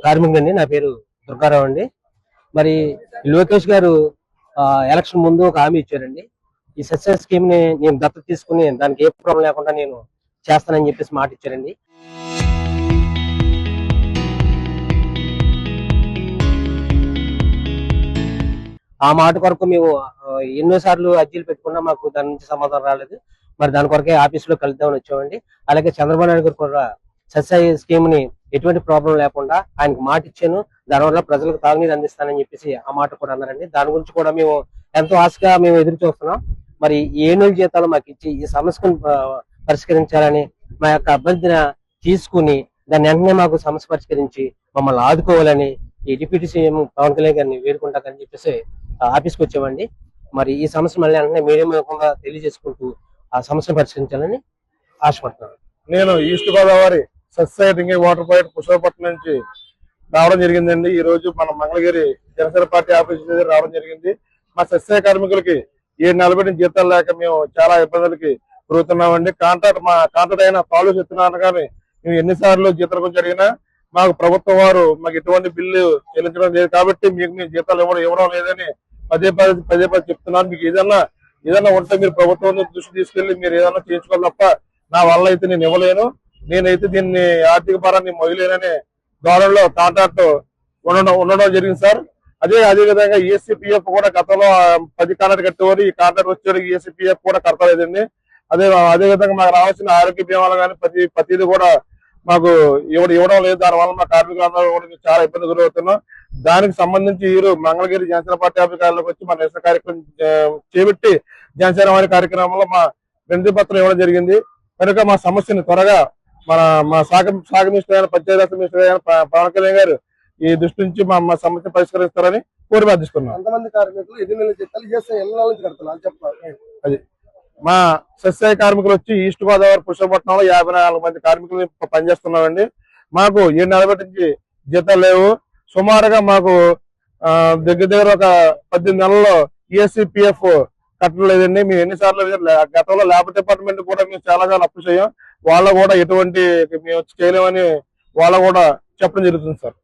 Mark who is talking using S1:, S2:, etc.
S1: కార్మికుడండి. నా పేరు దుర్గారావు అండి. మరి లోకేష్ గారు ఎలక్షన్ ముందు ఒక హామీ ఇచ్చారండి. ఈ సబ్సిడీ స్కీమ్ ని నేను దత్తత తీసుకుని దానికి ఏ ప్రాబ్లం లేకుండా నేను చేస్తానని చెప్పేసి మాట ఇచ్చారండి. ఆ మాట కొరకు మేము ఎన్నోసార్లు అర్జీలు పెట్టుకున్నా మాకు దాని నుంచి సమాధానం రాలేదు. మరి దాని కొరకే ఆఫీసులో కలుద్దామని వచ్చామండి. అలాగే చంద్రబాబు నాయుడు గారు కూడా సబ్సిడీ స్కీమ్ ని ఎటువంటి ప్రాబ్లం లేకుండా ఆయనకు మాట ఇచ్చాను, దానివల్ల ప్రజలకు తాగునీరు అందిస్తానని చెప్పేసి ఆ మాట కూడా అన్నారండి. దాని గురించి కూడా మేము ఎంతో ఆశగా మేము ఎదురు చూస్తున్నాం. మరి 7 నెలల జీతాలు మాకు ఇచ్చి ఈ సమస్యను పరిష్కరించాలని మా యొక్క అభ్యర్థన తీసుకుని దాన్ని వెంటనే మాకు సమస్య పరిష్కరించి మమ్మల్ని ఆదుకోవాలని ఈ డిప్యూటీ సీఎం పవన్ కళ్యాణ్ గారిని వేడుకుంటాకని చెప్పేసి ఆఫీస్కి వచ్చామండి. మరి ఈ సమస్య మళ్ళీ వెంటనే మీడియా ముఖంగా తెలియజేసుకుంటూ ఆ సమస్యను పరిష్కరించాలని ఆశపడుతున్నాను.
S2: నేను east Godavari subsidy drinking water point Pushpapatnam నుంచి రావడం జరిగిందండి. ఈ రోజు మన మంగళగిరి జనసేన పార్టీ ఆఫీస్ దగ్గర రావడం జరిగింది. మా సస్య కార్మికులకి 7-40 నుంచి జీతాలు లేక మేము చాలా ఇబ్బందులకి గురవుతున్నామండి. మా కాంట్రాక్ట్ అయిన ఫాలో చెప్తున్నాను కానీ మేము ఎన్నిసార్లు జీతాల గురించి అడిగినా మాకు ప్రభుత్వం వారు మాకు ఎటువంటి బిల్లు చెల్లించడం లేదు కాబట్టి మీకు మీ జీతాలు ఇవ్వడం లేదని పదే పదే చెప్తున్నారు. మీకు ఏదన్నా ఉంటే మీరు ప్రభుత్వం దృష్టి తీసుకెళ్లి మీరు ఏదన్నా చేయించుకోవాలి తప్ప నా వల్ల అయితే నేను ఇవ్వలేను, నేనైతే దీన్ని ఆర్థిక పరాన్ని మొయ్యలేననే ధోరణిలో కాంట్రాక్ట్ ఉండడం జరిగింది సార్. అదే విధంగా ఈఎస్సీపీఎఫ్ కూడా గతంలో 10 కాంట్రాక్ట్ కట్టేవారు, ఈ కాంట్రాక్ట్ వచ్చేవారు ఈఎస్సీపీఎఫ్ కూడా కట్టలేదండి. అదే విధంగా మాకు రావాల్సిన ఆరోగ్య బీమాలు కానీ ప్రతిదీ కూడా మాకు ఇవ్వడం లేదు. దానివల్ల మా కార్మికులందరూ కూడా చాలా ఇబ్బంది గురవుతున్నాం. దానికి సంబంధించి మంగళగిరి జనసేన పార్టీ అధికారులకు వచ్చి మా నిరసన కార్యక్రమం చేపట్టి జనసేన వారి కార్యక్రమంలో మా వినతి పత్రం ఇవ్వడం జరిగింది. కనుక మా సమస్యని త్వరగా మా శాఖ మినిస్టర్ అయిన పంచాయతీరాజ్ మినిస్టర్ అయిన పవన్ కళ్యాణ్ గారు ఈ దృష్టి నుంచి మా సమస్య పరిష్కరిస్తారని కోరి ప్రార్థిస్తున్నాం.
S3: ఎంతమంది కార్మికులు 7 నెలల జీతాలు
S2: అది మా సస్య కార్మికులు వచ్చి ఈస్ట్ గోదావరి పుష్పపట్నంలో 54 మంది కార్మికులు పనిచేస్తున్నామండి. మాకు 7-40 నుంచి జీతాలు లేవు. సుమారుగా మాకు దగ్గర ఒక 18 నెలల్లో ఈఎస్సీపీఎఫ్ కట్టలేదండి. మేము ఎన్నిసార్లు గతంలో లేబర్ డిపార్ట్మెంట్ కూడా మేము చాలా అప్పు చేయం, వాళ్ళు కూడా ఎటువంటి మేము చేయలేమని వాళ్ళు కూడా చెప్పడం జరుగుతుంది సార్.